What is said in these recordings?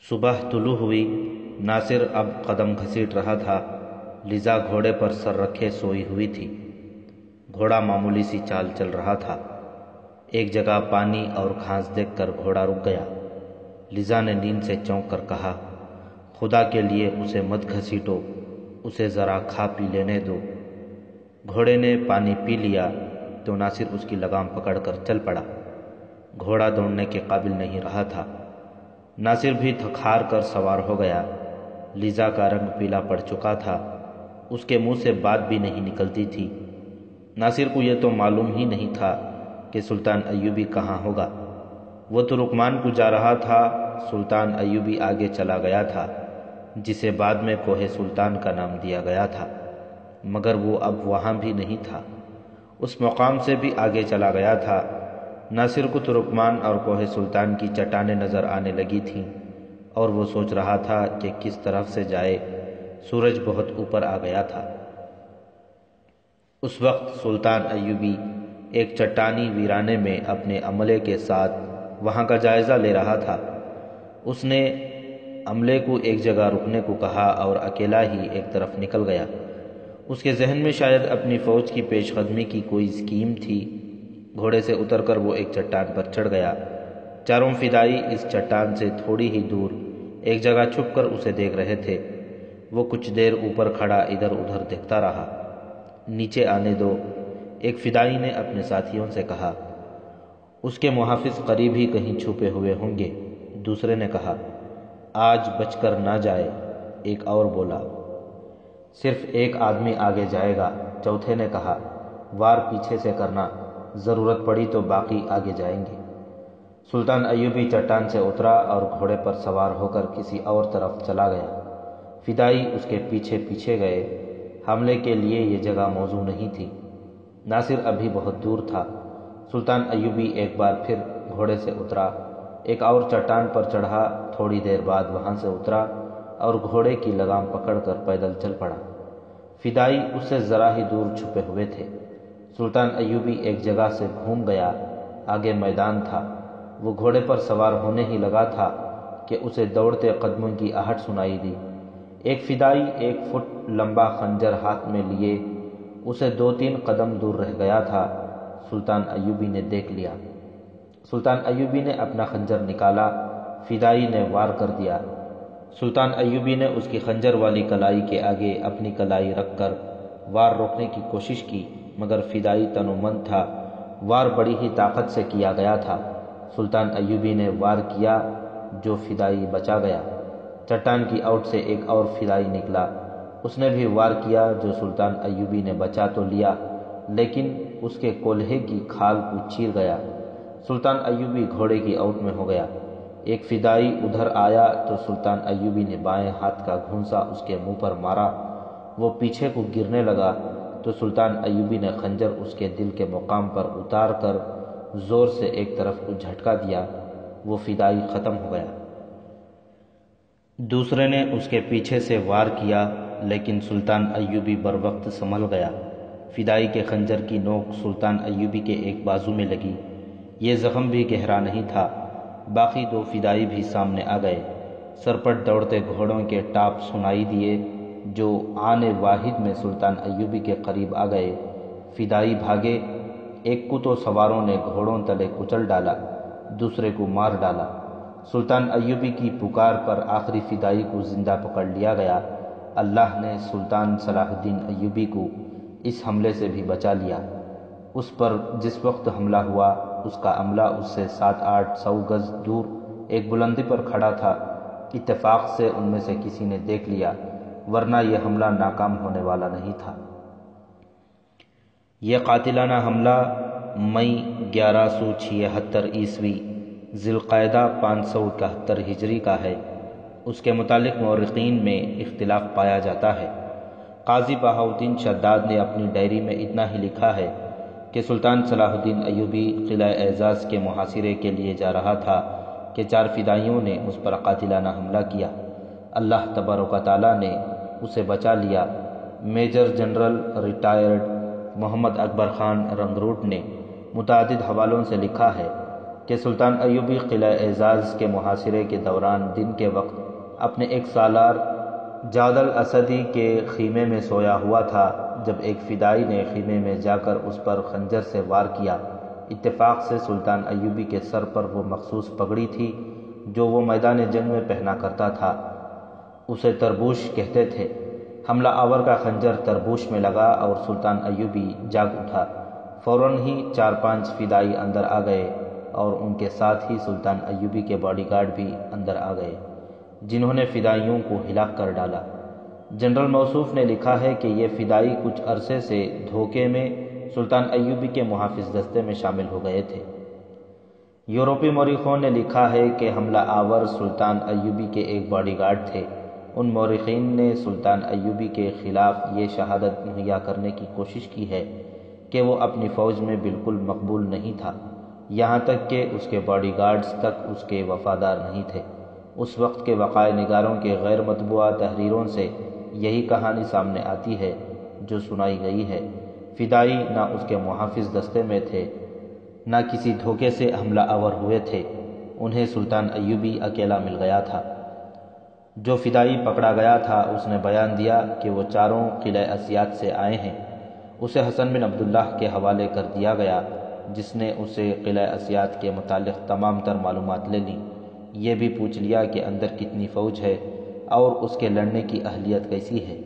صبح طلوع ہوئی۔ ناصر اب قدم گھسیٹ رہا تھا، لیزا گھوڑے پر سر رکھے سوئی ہوئی تھی۔ گھوڑا معمولی سی چال چل رہا تھا۔ ایک جگہ پانی اور گھاس دیکھ کر گھوڑا رک گیا۔ لیزا نے نیند سے چونک کر کہا، خدا کے لیے اسے مت گھسیٹو، اسے ذرا کھا پی لینے دو۔ گھوڑے نے پانی پی لیا تو ناصر اس کی لگام پکڑ کر چل پڑا۔ گھوڑا دوڑنے کے قابل نہیں رہا تھا۔ ناصر بھی تھک ہار کر سوار ہو گیا۔ لیزا کا رنگ پیلا پڑ چکا تھا، اس کے منہ سے بات بھی نہیں نکلتی تھی۔ ناصر کو یہ تو معلوم ہی نہیں تھا کہ سلطان ایوبی کہاں ہوگا۔ وہ ترکمان کو جا رہا تھا، سلطان ایوبی آگے چلا گیا تھا، جسے بعد میں کوہ سلطان کا نام دیا گیا تھا، مگر وہ اب وہاں بھی نہیں تھا، اس مقام سے بھی آگے چلا گیا تھا۔ ناصر کو ترکمان اور کوہ سلطان کی چٹانیں نظر آنے لگی تھیں، اور وہ سوچ رہا تھا کہ کس طرف سے جائے۔ سورج بہت اوپر آ گیا تھا۔ اس وقت سلطان ایوبی ایک چٹانی ویرانے میں اپنے عملے کے ساتھ وہاں کا جائزہ لے رہا تھا۔ اس نے عملے کو ایک جگہ رکنے کو کہا اور اکیلا ہی ایک طرف نکل گیا۔ اس کے ذہن میں شاید اپنی فوج کی پیش قدمی کی کوئی اسکیم تھی۔ گھوڑے سے اتر کر وہ ایک چٹان پر چڑھ گیا۔ چاروں فدائی اس چٹان سے تھوڑی ہی دور ایک جگہ چھپ کر اسے دیکھ رہے تھے۔ وہ کچھ دیر اوپر کھڑا ادھر ادھر دیکھتا رہا۔ نیچے آنے دو، ایک فدائی نے اپنے ساتھیوں سے کہا۔ اس کے محافظ قریب ہی کہیں چھپے ہوئے ہوں گے، دوسرے نے کہا۔ آج بچ کر نہ جائے، ایک اور بولا۔ صرف ایک آدمی آگے جائے گا، چوتھے نے کہا۔ وار پیچھے سے کرنا، ضرورت پڑی تو باقی آگے جائیں گے۔ سلطان ایوبی چٹان سے اترا اور گھوڑے پر سوار ہو کر کسی اور طرف چلا گیا۔ فدائی اس کے پیچھے پیچھے گئے۔ حملے کے لیے یہ جگہ موزوں نہیں تھی۔ ناصر ابھی بہت دور تھا۔ سلطان ایوبی ایک بار پھر گھوڑے سے اترا، ایک اور چٹان پر چڑھا، تھوڑی دیر بعد وہاں سے اترا اور گھوڑے کی لگام پکڑ کر پیدل چل پڑا۔ فدائی اس سے ذرا ہی دور چھپے ہوئے تھے۔ سلطان ایوبی ایک جگہ سے گھوم گیا، آگے میدان تھا۔ وہ گھوڑے پر سوار ہونے ہی لگا تھا کہ اسے دوڑتے قدموں کی آہٹ سنائی دی۔ ایک فدائی 1 فٹ لمبا خنجر ہاتھ میں لیے اسے 2-3 قدم دور رہ گیا تھا۔ سلطان ایوبی نے دیکھ لیا۔ سلطان ایوبی نے اپنا خنجر نکالا، فدائی نے وار کر دیا۔ سلطان ایوبی نے اس کی خنجر والی کلائی کے آگے اپنی کلائی رکھ کر وار روکنے کی کوشش کی، مگر فدائی تنومند تھا، وار بڑی ہی طاقت سے کیا گیا تھا۔ سلطان ایوبی نے وار کیا، جو فدائی بچا گیا۔ چٹان کی اوٹ سے ایک اور فدائی نکلا، اس نے بھی وار کیا، جو سلطان ایوبی نے بچا تو لیا، لیکن اس کے کولہے کی کھال کو چیر گیا۔ سلطان ایوبی گھوڑے کی اوٹ میں ہو گیا۔ ایک فدائی ادھر آیا تو سلطان ایوبی نے بائیں ہاتھ کا گھونسا اس کے منہ پر مارا۔ وہ پیچھے کو گرنے لگا تو سلطان ایوبی نے خنجر اس کے دل کے مقام پر اتار کر زور سے ایک طرف کو جھٹکا دیا۔ وہ فدائی ختم ہو گیا۔ دوسرے نے اس کے پیچھے سے وار کیا، لیکن سلطان ایوبی بر وقت سنبھل گیا۔ فدائی کے خنجر کی نوک سلطان ایوبی کے ایک بازو میں لگی۔ یہ زخم بھی گہرا نہیں تھا۔ باقی 2 فدائی بھی سامنے آ گئے۔ سرپٹ دوڑتے گھوڑوں کے ٹاپ سنائی دیے، جو آنے واحد میں سلطان ایوبی کے قریب آ گئے۔ فدائی بھاگے، ایک کو تو سواروں نے گھوڑوں تلے کچل ڈالا، دوسرے کو مار ڈالا۔ سلطان ایوبی کی پکار پر آخری فدائی کو زندہ پکڑ لیا گیا۔ اللہ نے سلطان صلاح الدین ایوبی کو اس حملے سے بھی بچا لیا۔ اس پر جس وقت حملہ ہوا، اس کا عملہ اس سے 700-800 گز دور ایک بلندی پر کھڑا تھا۔ اتفاق سے ان میں سے کسی نے دیکھ لیا، ورنہ یہ حملہ ناکام ہونے والا نہیں تھا۔ یہ قاتلانہ حملہ مئی 1176 عیسوی ذی القعدہ 571 ہجری کا ہے۔ اس کے متعلق مورخین میں اختلاف پایا جاتا ہے۔ قاضی بہاؤالدین شداد نے اپنی ڈائری میں اتنا ہی لکھا ہے کہ سلطان صلاح الدین ایوبی قلعہ اعزاز کے محاصرے کے لیے جا رہا تھا کہ 4 فدائیوں نے اس پر قاتلانہ حملہ کیا۔ اللہ تبارک و تعالیٰ نے اسے بچا لیا۔ میجر جنرل ریٹائرڈ محمد اکبر خان رنگروٹ نے متعدد حوالوں سے لکھا ہے کہ سلطان ایوبی قلعہ اعزاز کے محاصرے کے دوران دن کے وقت اپنے ایک سالار جعد الاسدی کے خیمے میں سویا ہوا تھا جب ایک فدائی نے خیمے میں جا کر اس پر خنجر سے وار کیا۔ اتفاق سے سلطان ایوبی کے سر پر وہ مخصوص پگڑی تھی جو وہ میدان جنگ میں پہنا کرتا تھا، اسے تربوش کہتے تھے۔ حملہ آور کا خنجر تربوش میں لگا اور سلطان ایوبی جاگ اٹھا۔ فوراً ہی 4-5 فدائی اندر آ گئے اور ان کے ساتھ ہی سلطان ایوبی کے باڈی گارڈ بھی اندر آ گئے، جنہوں نے فدائیوں کو ہلاک کر ڈالا۔ جنرل موصوف نے لکھا ہے کہ یہ فدائی کچھ عرصے سے دھوکے میں سلطان ایوبی کے محافظ دستے میں شامل ہو گئے تھے۔ یورپی مورخوں نے لکھا ہے کہ حملہ آور سلطان ایوبی کے ایک باڈی گارڈ تھے۔ ان مورخین نے سلطان ایوبی کے خلاف یہ شہادت مہیا کرنے کی کوشش کی ہے کہ وہ اپنی فوج میں بالکل مقبول نہیں تھا، یہاں تک کہ اس کے باڈی گارڈز تک اس کے وفادار نہیں تھے۔ اس وقت کے وقائع نگاروں کے غیر مطبوعہ تحریروں سے یہی کہانی سامنے آتی ہے جو سنائی گئی ہے۔ فدائی نہ اس کے محافظ دستے میں تھے، نہ کسی دھوکے سے حملہ آور ہوئے تھے، انہیں سلطان ایوبی اکیلا مل گیا تھا۔ جو فدائی پکڑا گیا تھا اس نے بیان دیا کہ وہ چاروں قلعہ اسیات سے آئے ہیں۔ اسے حسن بن عبداللہ کے حوالے کر دیا گیا جس نے اسے قلعہ اسیات کے متعلق تمام تر معلومات لے لیں۔ یہ بھی پوچھ لیا کہ اندر کتنی فوج ہے اور اس کے لڑنے کی اہلیت کیسی ہے۔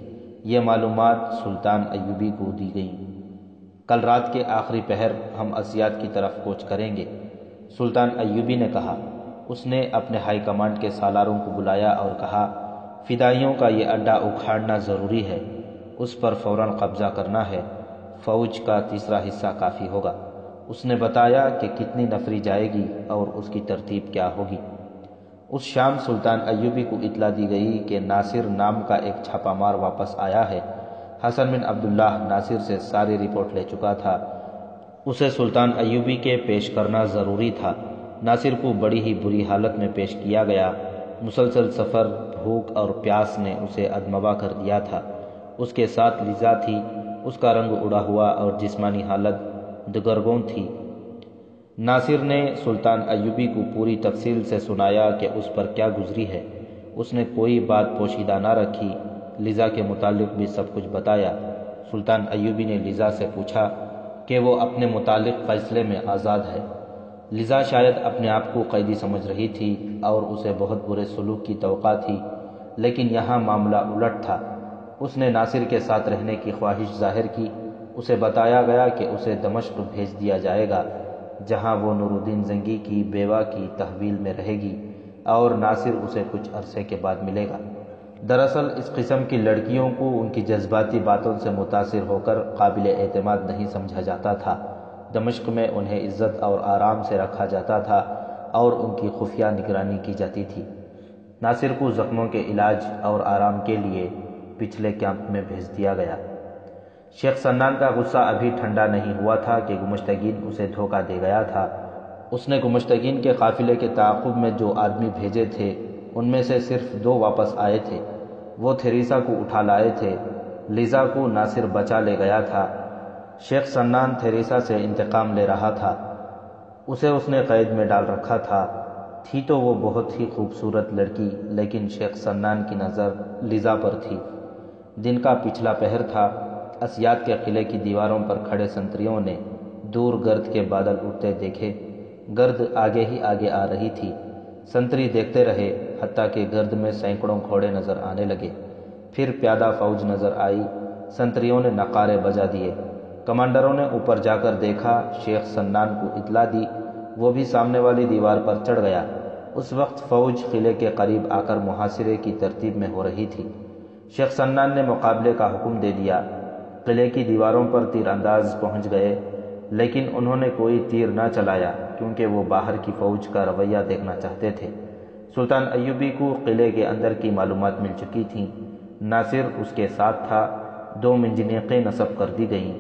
یہ معلومات سلطان ایوبی کو دی گئیں۔ کل رات کے آخری پہر ہم اسیات کی طرف کوچ کریں گے، سلطان ایوبی نے کہا۔ اس نے اپنے ہائی کمانڈ کے سالاروں کو بلایا اور کہا، فدائیوں کا یہ اڈا اکھاڑنا ضروری ہے، اس پر فوراً قبضہ کرنا ہے، فوج کا تیسرا حصہ کافی ہوگا۔ اس نے بتایا کہ کتنی نفری جائے گی اور اس کی ترتیب کیا ہوگی۔ اس شام سلطان ایوبی کو اطلاع دی گئی کہ ناصر نام کا ایک چھاپا مار واپس آیا ہے۔ حسن بن عبداللہ ناصر سے ساری رپورٹ لے چکا تھا، اسے سلطان ایوبی کے پیش کرنا ضروری تھا۔ ناصر کو بڑی ہی بری حالت میں پیش کیا گیا۔ مسلسل سفر، بھوک اور پیاس نے اسے ادموا کر دیا تھا۔ اس کے ساتھ لیزا تھی، اس کا رنگ اڑا ہوا اور جسمانی حالت دگرگوں تھی۔ ناصر نے سلطان ایوبی کو پوری تفصیل سے سنایا کہ اس پر کیا گزری ہے۔ اس نے کوئی بات پوشیدہ نہ رکھی، لیزا کے متعلق بھی سب کچھ بتایا۔ سلطان ایوبی نے لیزا سے پوچھا کہ وہ اپنے متعلق فیصلے میں آزاد ہے۔ لیزا شاید اپنے آپ کو قیدی سمجھ رہی تھی اور اسے بہت برے سلوک کی توقع تھی، لیکن یہاں معاملہ الٹ تھا۔ اس نے ناصر کے ساتھ رہنے کی خواہش ظاہر کی۔ اسے بتایا گیا کہ اسے دمشق بھیج دیا جائے گا، جہاں وہ نور الدین زنگی کی بیوہ کی تحویل میں رہے گی اور ناصر اسے کچھ عرصے کے بعد ملے گا۔ دراصل اس قسم کی لڑکیوں کو ان کی جذباتی باتوں سے متاثر ہو کر قابل اعتماد نہیں سمجھا جاتا تھا۔ دمشق میں انہیں عزت اور آرام سے رکھا جاتا تھا اور ان کی خفیہ نگرانی کی جاتی تھی۔ ناصر کو زخموں کے علاج اور آرام کے لیے پچھلے کیمپ میں بھیج دیا گیا۔ شیخ سنان کا غصہ ابھی ٹھنڈا نہیں ہوا تھا کہ گمشتگین اسے دھوکہ دے گیا تھا۔ اس نے گمشتگین کے قافلے کے تعاقب میں جو آدمی بھیجے تھے ان میں سے صرف 2 واپس آئے تھے۔ وہ تھیریسا کو اٹھا لائے تھے، لیزا کو ناصر بچا لے گیا تھا۔ شیخ سنان تھیریسا سے انتقام لے رہا تھا، اسے اس نے قید میں ڈال رکھا تھا۔ تھی تو وہ بہت ہی خوبصورت لڑکی، لیکن شیخ سنان کی نظر لیزا پر تھی۔ دن کا پچھلا پہر تھا۔ اسیات کے قلعے کی دیواروں پر کھڑے سنتریوں نے دور گرد کے بادل اڑتے دیکھے۔ گرد آگے ہی آگے آ رہی تھی۔ سنتری دیکھتے رہے حتیٰ کہ گرد میں سینکڑوں گھوڑے نظر آنے لگے۔ پھر پیادہ فوج نظر آئی۔ سنتریوں نے نقارے بجا دیے۔ کمانڈروں نے اوپر جا کر دیکھا، شیخ سنان کو اطلاع دی، وہ بھی سامنے والی دیوار پر چڑھ گیا۔ اس وقت فوج قلعے کے قریب آ کر محاصرے کی ترتیب میں ہو رہی تھی۔ شیخ سنان نے مقابلے کا حکم دے دیا۔ قلعے کی دیواروں پر تیر انداز پہنچ گئے، لیکن انہوں نے کوئی تیر نہ چلایا کیونکہ وہ باہر کی فوج کا رویہ دیکھنا چاہتے تھے۔ سلطان ایوبی کو قلعے کے اندر کی معلومات مل چکی تھیں۔ ناصر اس کے ساتھ تھا۔ 2 منجنیقیں نصب کر دی گئیں۔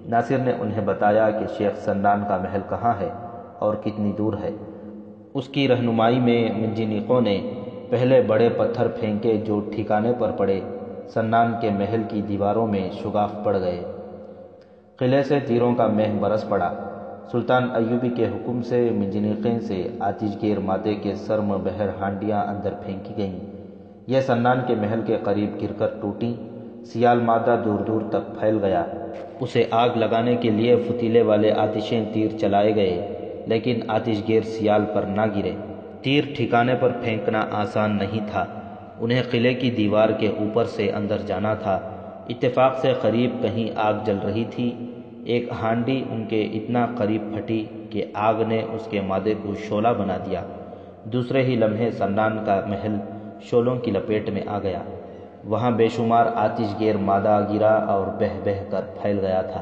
ناصر نے انہیں بتایا کہ شیخ سنان کا محل کہاں ہے اور کتنی دور ہے۔ اس کی رہنمائی میں منجنیقوں نے پہلے بڑے پتھر پھینکے جو ٹھکانے پر پڑے۔ سنان کے محل کی دیواروں میں شگاف پڑ گئے۔ قلعے سے تیروں کا مہ برس پڑا۔ سلطان ایوبی کے حکم سے منجنیقیں سے آتش گیر مادے کے سر میں بہر ہانڈیاں اندر پھینکی گئیں۔ یہ سنان کے محل کے قریب گر کر ٹوٹیں۔ سیال مادہ دور دور تک پھیل گیا۔ اسے آگ لگانے کے لیے فتیلے والے آتشیں تیر چلائے گئے، لیکن آتش گیر سیال پر نہ گرے۔ تیر ٹھکانے پر پھینکنا آسان نہیں تھا، انہیں قلعے کی دیوار کے اوپر سے اندر جانا تھا۔ اتفاق سے قریب کہیں آگ جل رہی تھی۔ ایک ہانڈی ان کے اتنا قریب پھٹی کہ آگ نے اس کے مادے کو شعلہ بنا دیا۔ دوسرے ہی لمحے سنان کا محل شعلوں کی لپیٹ میں آ گیا۔ وہاں بے شمار آتش گیر مادہ گرا اور بہہ بہہ کر پھیل گیا تھا۔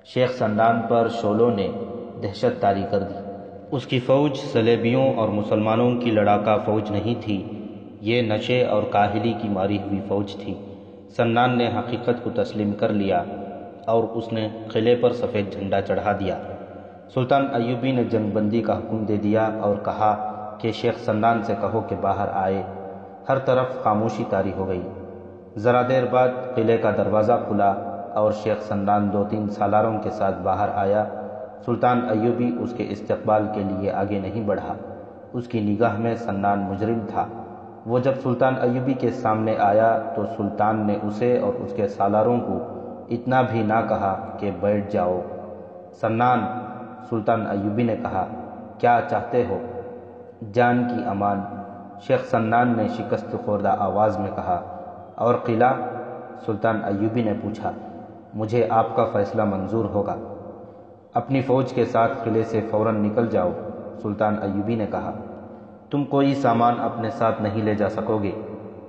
شیخ سنان پر شعلوں نے دہشت طاری کر دی۔ اس کی فوج صلیبیوں اور مسلمانوں کی لڑاکا فوج نہیں تھی، یہ نشے اور کاہلی کی ماری ہوئی فوج تھی۔ سنان نے حقیقت کو تسلیم کر لیا اور اس نے قلعے پر سفید جھنڈا چڑھا دیا۔ سلطان ایوبی نے جنگ بندی کا حکم دے دیا اور کہا کہ شیخ سنان سے کہو کہ باہر آئے۔ ہر طرف خاموشی طاری ہو گئی۔ ذرا دیر بعد قلعے کا دروازہ کھلا اور شیخ سنان 2-3 سالاروں کے ساتھ باہر آیا۔ سلطان ایوبی اس کے استقبال کے لیے آگے نہیں بڑھا، اس کی نگاہ میں سنان مجرم تھا۔ وہ جب سلطان ایوبی کے سامنے آیا تو سلطان نے اسے اور اس کے سالاروں کو اتنا بھی نہ کہا کہ بیٹھ جاؤ۔ سنان، سلطان ایوبی نے کہا، کیا چاہتے ہو؟ جان کی امان، شیخ سنان نے شکست خوردہ آواز میں کہا۔ اور قلعہ؟ سلطان ایوبی نے پوچھا۔ مجھے آپ کا فیصلہ منظور ہوگا۔ اپنی فوج کے ساتھ قلعے سے فوراً نکل جاؤ، سلطان ایوبی نے کہا۔ تم کوئی سامان اپنے ساتھ نہیں لے جا سکو گے۔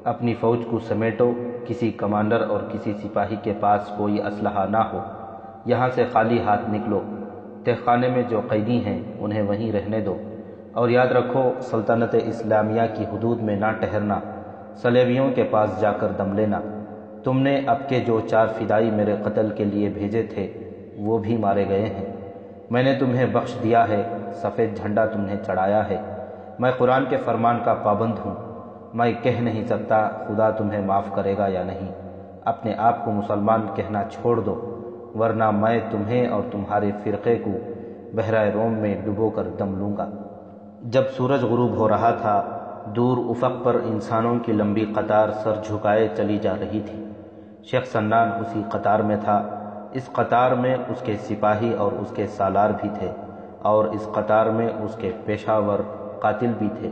اپنی فوج کو سمیٹو، کسی کمانڈر اور کسی سپاہی کے پاس کوئی اسلحہ نہ ہو۔ یہاں سے خالی ہاتھ نکلو۔ تہ خانے میں جو قیدی ہیں انہیں وہیں رہنے دو، اور یاد رکھو سلطنت اسلامیہ کی حدود میں نہ ٹھہرنا، صلیبیوں کے پاس جا کر دم لینا۔ تم نے اب کے جو 4 فدائی میرے قتل کے لیے بھیجے تھے وہ بھی مارے گئے ہیں۔ میں نے تمہیں بخش دیا ہے، سفید جھنڈا تمہیں چڑھایا ہے۔ میں قرآن کے فرمان کا پابند ہوں۔ میں کہہ نہیں سکتا خدا تمہیں معاف کرے گا یا نہیں۔ اپنے آپ کو مسلمان کہنا چھوڑ دو، ورنہ میں تمہیں اور تمہارے فرقے کو بحیرہ روم میں ڈبو کر دم لوں گا۔ جب سورج غروب ہو رہا تھا، دور افق پر انسانوں کی لمبی قطار سر جھکائے چلی جا رہی تھی۔ شیخ سنان اسی قطار میں تھا۔ اس قطار میں اس کے سپاہی اور اس کے سالار بھی تھے، اور اس قطار میں اس کے پیشہ ور قاتل بھی تھے۔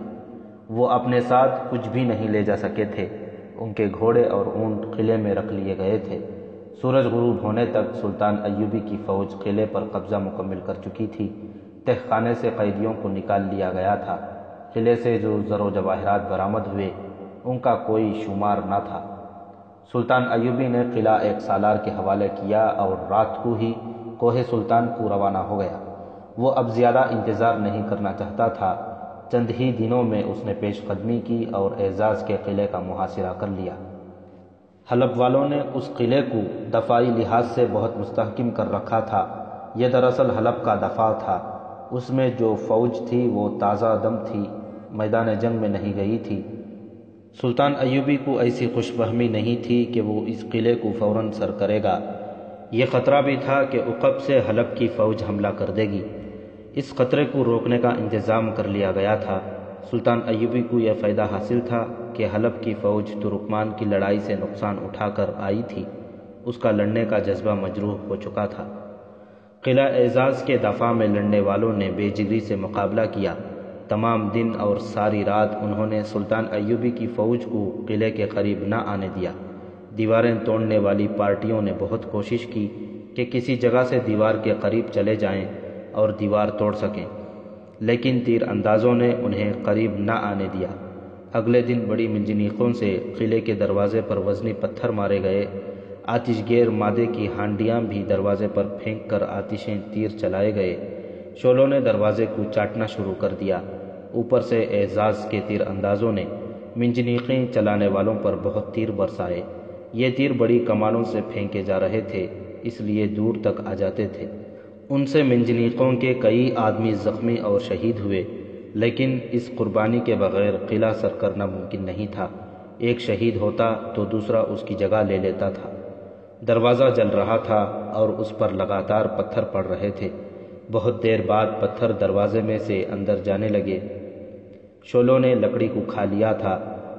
وہ اپنے ساتھ کچھ بھی نہیں لے جا سکے تھے۔ ان کے گھوڑے اور اونٹ قلعے میں رکھ لیے گئے تھے۔ سورج غروب ہونے تک سلطان ایوبی کی فوج قلعے پر قبضہ مکمل کر چکی تھی۔ تہ خانے سے قیدیوں کو نکال لیا گیا تھا۔ قلعے سے جو زر و جواہرات برآمد ہوئے ان کا کوئی شمار نہ تھا۔ سلطان ایوبی نے قلعہ ایک سالار کے حوالے کیا اور رات کو ہی کوہ سلطان کو روانہ ہو گیا۔ وہ اب زیادہ انتظار نہیں کرنا چاہتا تھا۔ چند ہی دنوں میں اس نے پیش قدمی کی اور اعزاز کے قلعے کا محاصرہ کر لیا۔ حلب والوں نے اس قلعے کو دفاعی لحاظ سے بہت مستحکم کر رکھا تھا۔ یہ دراصل حلب کا دفاع تھا۔ اس میں جو فوج تھی وہ تازہ دم تھی، میدان جنگ میں نہیں گئی تھی۔ سلطان ایوبی کو ایسی خوش فہمی نہیں تھی کہ وہ اس قلعے کو فوراً سر کرے گا۔ یہ خطرہ بھی تھا کہ عقب سے حلب کی فوج حملہ کر دے گی۔ اس خطرے کو روکنے کا انتظام کر لیا گیا تھا۔ سلطان ایوبی کو یہ فائدہ حاصل تھا کہ حلب کی فوج ترکمان کی لڑائی سے نقصان اٹھا کر آئی تھی، اس کا لڑنے کا جذبہ مجروح ہو چکا تھا۔ قلعہ اعزاز کے دفاع میں لڑنے والوں نے بے جگری سے مقابلہ کیا۔ تمام دن اور ساری رات انہوں نے سلطان ایوبی کی فوج کو قلعے کے قریب نہ آنے دیا۔ دیواریں توڑنے والی پارٹیوں نے بہت کوشش کی کہ کسی جگہ سے دیوار کے قریب چلے جائیں اور دیوار توڑ سکیں، لیکن تیر اندازوں نے انہیں قریب نہ آنے دیا۔ اگلے دن بڑی منجنیقوں سے قلعے کے دروازے پر وزنی پتھر مارے گئے۔ آتش گیر مادے کی ہانڈیاں بھی دروازے پر پھینک کر آتشیں تیر چلائے گئے۔ شعلوں نے دروازے کو چاٹنا شروع کر دیا۔ اوپر سے اعزاز کے تیر اندازوں نے منجنیقیں چلانے والوں پر بہت تیر برسائے۔ یہ تیر بڑی کمانوں سے پھینکے جا رہے تھے، اس لیے دور تک آ جاتے تھے۔ ان سے منجنیقوں کے کئی آدمی زخمی اور شہید ہوئے، لیکن اس قربانی کے بغیر قلعہ سر کرنا ممکن نہیں تھا۔ ایک شہید ہوتا تو دوسرا اس کی جگہ لے لیتا تھا۔ دروازہ جل رہا تھا اور اس پر لگاتار پتھر پڑ رہے تھے۔ بہت دیر بعد پتھر دروازے میں سے اندر جانے لگے۔ شعلوں نے لکڑی کو کھا لیا تھا،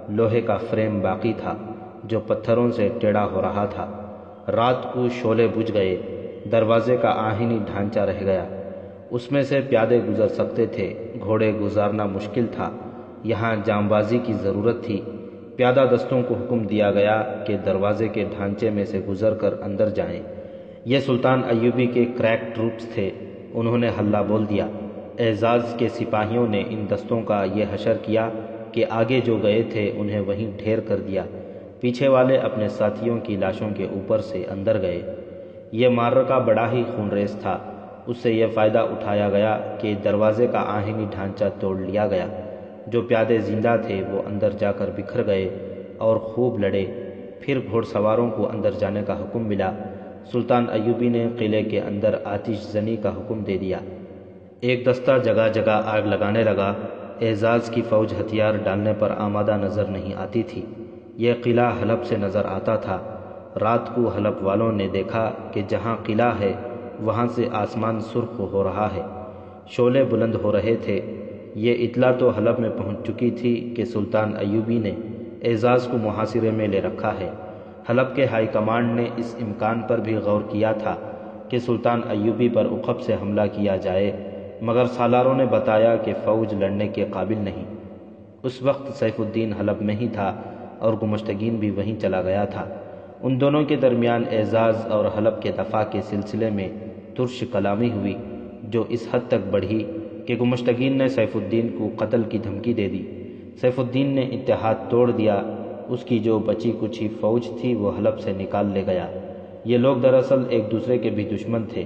لوہے کا فریم باقی تھا جو پتھروں سے ٹیڑھا ہو رہا تھا۔ رات کو شعلے بجھ گئے، دروازے کا آہنی ڈھانچہ رہ گیا۔ اس میں سے پیادے گزر سکتے تھے، گھوڑے گزارنا مشکل تھا، یہاں جانبازی کی ضرورت تھی۔ پیادہ دستوں کو حکم دیا گیا کہ دروازے کے ڈھانچے میں سے گزر کر اندر جائیں۔ یہ سلطان ایوبی کے کریک ٹروپس تھے، انہوں نے ہلہ بول دیا۔ اعزاز کے سپاہیوں نے ان دستوں کا یہ حشر کیا کہ آگے جو گئے تھے انہیں وہیں ڈھیر کر دیا، پیچھے والے اپنے ساتھیوں کی لاشوں کے اوپر سے اندر گئے۔ یہ معرکہ بڑا ہی خونریز تھا، اس سے یہ فائدہ اٹھایا گیا کہ دروازے کا آہنی ڈھانچہ توڑ لیا گیا۔ جو پیادے زندہ تھے وہ اندر جا کر بکھر گئے اور خوب لڑے۔ پھر گھوڑ سواروں کو اندر جانے کا حکم ملا۔ سلطان ایوبی نے قلعے کے اندر آتش زنی کا حکم دے دیا۔ ایک دستہ جگہ جگہ آگ لگانے لگا۔ اعزاز کی فوج ہتھیار ڈالنے پر آمادہ نظر نہیں آتی تھی۔ یہ قلعہ حلب سے نظر آتا تھا۔ رات کو حلب والوں نے دیکھا کہ جہاں قلعہ ہے وہاں سے آسمان سرخ ہو رہا ہے، شعلے بلند ہو رہے تھے۔ یہ اطلاع تو حلب میں پہنچ چکی تھی کہ سلطان ایوبی نے اعزاز کو محاصرے میں لے رکھا ہے۔ حلب کے ہائی کمانڈ نے اس امکان پر بھی غور کیا تھا کہ سلطان ایوبی پر عقب سے حملہ کیا جائے، مگر سالاروں نے بتایا کہ فوج لڑنے کے قابل نہیں۔ اس وقت سیف الدین حلب میں ہی تھا اور گمشتگین بھی وہیں چلا گیا تھا۔ ان دونوں کے درمیان اعزاز اور حلب کے دفاع کے سلسلے میں ترش کلامی ہوئی، جو اس حد تک بڑھی کہ گمشتگین نے سیف الدین کو قتل کی دھمکی دے دی۔ سیف الدین نے اتحاد توڑ دیا، اس کی جو بچی کچھی فوج تھی وہ حلب سے نکال لے گیا۔ یہ لوگ دراصل ایک دوسرے کے بھی دشمن تھے۔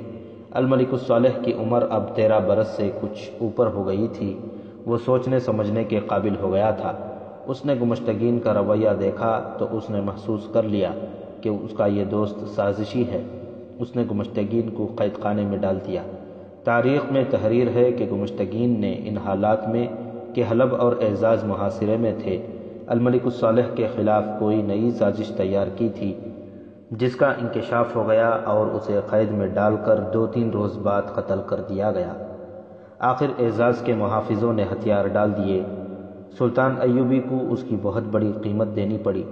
الملک الصالح کی عمر اب 13 برس سے کچھ اوپر ہو گئی تھی، وہ سوچنے سمجھنے کے قابل ہو گیا تھا۔ اس نے گمشتگین کا رویہ دیکھا تو اس نے محسوس کر لیا کہ اس کا یہ دوست سازشی ہے۔ اس نے گمشتگین کو قید خانے میں ڈال دیا۔ تاریخ میں تحریر ہے کہ گمشتگین نے ان حالات میں کہ حلب اور اعزاز محاصرے میں تھے، الملک الصالح کے خلاف کوئی نئی سازش تیار کی تھی، جس کا انکشاف ہو گیا اور اسے قید میں ڈال کر 2-3 روز بعد قتل کر دیا گیا۔ آخر اعزاز کے محافظوں نے ہتھیار ڈال دیے۔ سلطان ایوبی کو اس کی بہت بڑی قیمت دینی پڑی۔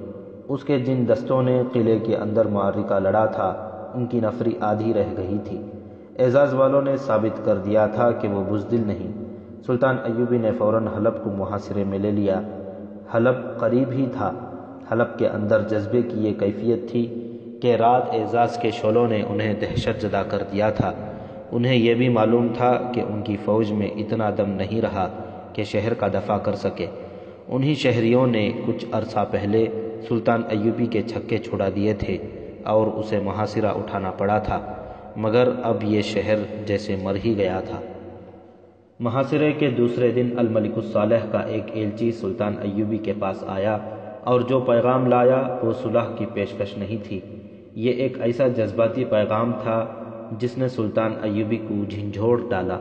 اس کے جن دستوں نے قلعے کے اندر معرکہ لڑا تھا ان کی نفری آدھی رہ گئی تھی۔ اعزاز والوں نے ثابت کر دیا تھا کہ وہ بزدل نہیں۔ سلطان ایوبی نے فوراً حلب کو محاصرے میں لے لیا۔ حلب قریب ہی تھا۔ حلب کے اندر جذبے کی یہ کیفیت تھی کہ رات اعزاز کے شعلوں نے انہیں دہشت زدہ کر دیا تھا۔ انہیں یہ بھی معلوم تھا کہ ان کی فوج میں اتنا دم نہیں رہا کہ شہر کا دفاع کر سکے۔ انہی شہریوں نے کچھ عرصہ پہلے سلطان ایوبی کے چھکے چھڑا دیے تھے اور اسے محاصرہ اٹھانا پڑا تھا، مگر اب یہ شہر جیسے مر ہی گیا تھا۔ محاصرے کے دوسرے دن الملک الصالح کا ایک ایلچی سلطان ایوبی کے پاس آیا اور جو پیغام لایا وہ صلح کی پیشکش نہیں تھی۔ یہ ایک ایسا جذباتی پیغام تھا جس نے سلطان ایوبی کو جھنجھوڑ ڈالا۔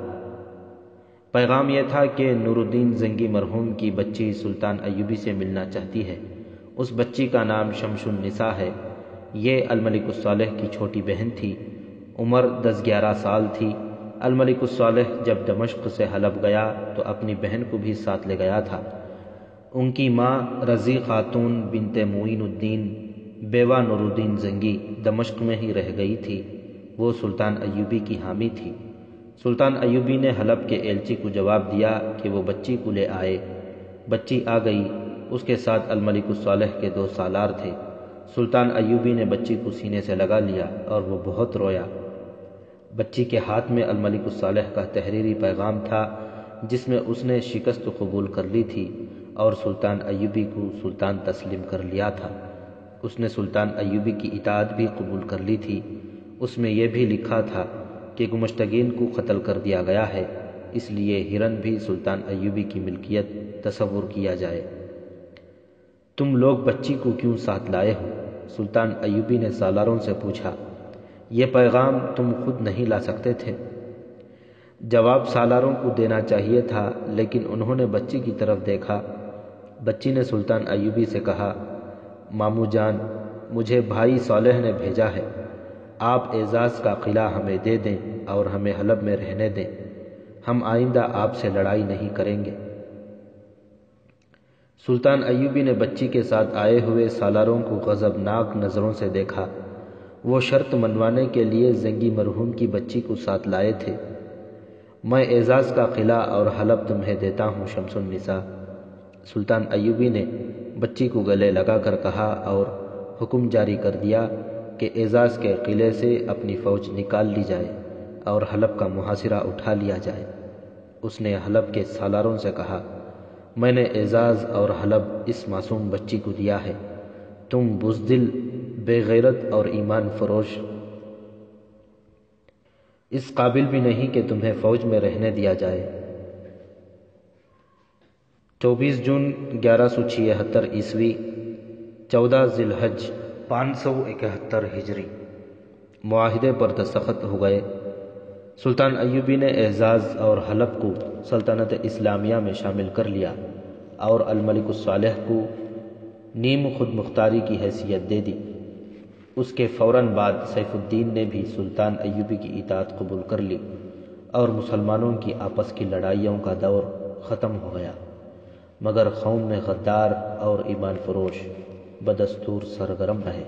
پیغام یہ تھا کہ نور الدین زنگی مرحوم کی بچی سلطان ایوبی سے ملنا چاہتی ہے۔ اس بچی کا نام شمش النساء ہے۔ یہ الملک الصالح کی چھوٹی بہن تھی، عمر 10-11 سال تھی۔ الملک الصالح جب دمشق سے حلب گیا تو اپنی بہن کو بھی ساتھ لے گیا تھا۔ ان کی ماں رضی خاتون بنت معین الدین بیوہ نور الدین زنگی دمشق میں ہی رہ گئی تھی، وہ سلطان ایوبی کی حامی تھی۔ سلطان ایوبی نے حلب کے ایلچی کو جواب دیا کہ وہ بچی کو لے آئے۔ بچی آ گئی، اس کے ساتھ الملک الصالح کے 2 سالار تھے۔ سلطان ایوبی نے بچی کو سینے سے لگا لیا اور وہ بہت رویا۔ بچی کے ہاتھ میں الملک الصالح کا تحریری پیغام تھا جس میں اس نے شکست قبول کر لی تھی اور سلطان ایوبی کو سلطان تسلیم کر لیا تھا۔ اس نے سلطان ایوبی کی اطاعت بھی قبول کر لی تھی۔ اس میں یہ بھی لکھا تھا کہ گمشتگین کو قتل کر دیا گیا ہے، اس لیے ہرن بھی سلطان ایوبی کی ملکیت تصور کیا جائے۔ تم لوگ بچی کو کیوں ساتھ لائے ہو؟ سلطان ایوبی نے سالاروں سے پوچھا۔ یہ پیغام تم خود نہیں لا سکتے تھے؟ جواب سالاروں کو دینا چاہیے تھا، لیکن انہوں نے بچی کی طرف دیکھا۔ بچی نے سلطان ایوبی سے کہا، مامو جان، مجھے بھائی صالح نے بھیجا ہے، آپ اعزاز کا قلعہ ہمیں دے دیں اور ہمیں حلب میں رہنے دیں، ہم آئندہ آپ سے لڑائی نہیں کریں گے۔ سلطان ایوبی نے بچی کے ساتھ آئے ہوئے سالاروں کو غضبناک نظروں سے دیکھا۔ وہ شرط منوانے کے لیے زنگی مرحوم کی بچی کو ساتھ لائے تھے۔ میں اعزاز کا قلعہ اور حلب تمہیں دیتا ہوں شمس النساء۔ سلطان ایوبی نے بچی کو گلے لگا کر کہا اور حکم جاری کر دیا کہ اعزاز کے قلعے سے اپنی فوج نکال لی جائے اور حلب کا محاصرہ اٹھا لیا جائے۔ اس نے حلب کے سالاروں سے کہا، میں نے اعزاز اور حلب اس معصوم بچی کو دیا ہے، تم بزدل، بے غیرت اور ایمان فروش اس قابل بھی نہیں کہ تمہیں فوج میں رہنے دیا جائے۔ 24 جون 1176 عیسوی، 14 ذی الحج 571 ہجری، معاہدے پر دستخط ہو گئے۔ سلطان ایوبی نے اعزاز اور حلب کو سلطنت اسلامیہ میں شامل کر لیا اور الملک الصالح کو نیم خود مختاری کی حیثیت دے دی۔ اس کے فوراً بعد سیف الدین نے بھی سلطان ایوبی کی اطاعت قبول کر لی اور مسلمانوں کی آپس کی لڑائیوں کا دور ختم ہو گیا، مگر قوم میں غدار اور ایمان فروش بدستور سرگرم رہے۔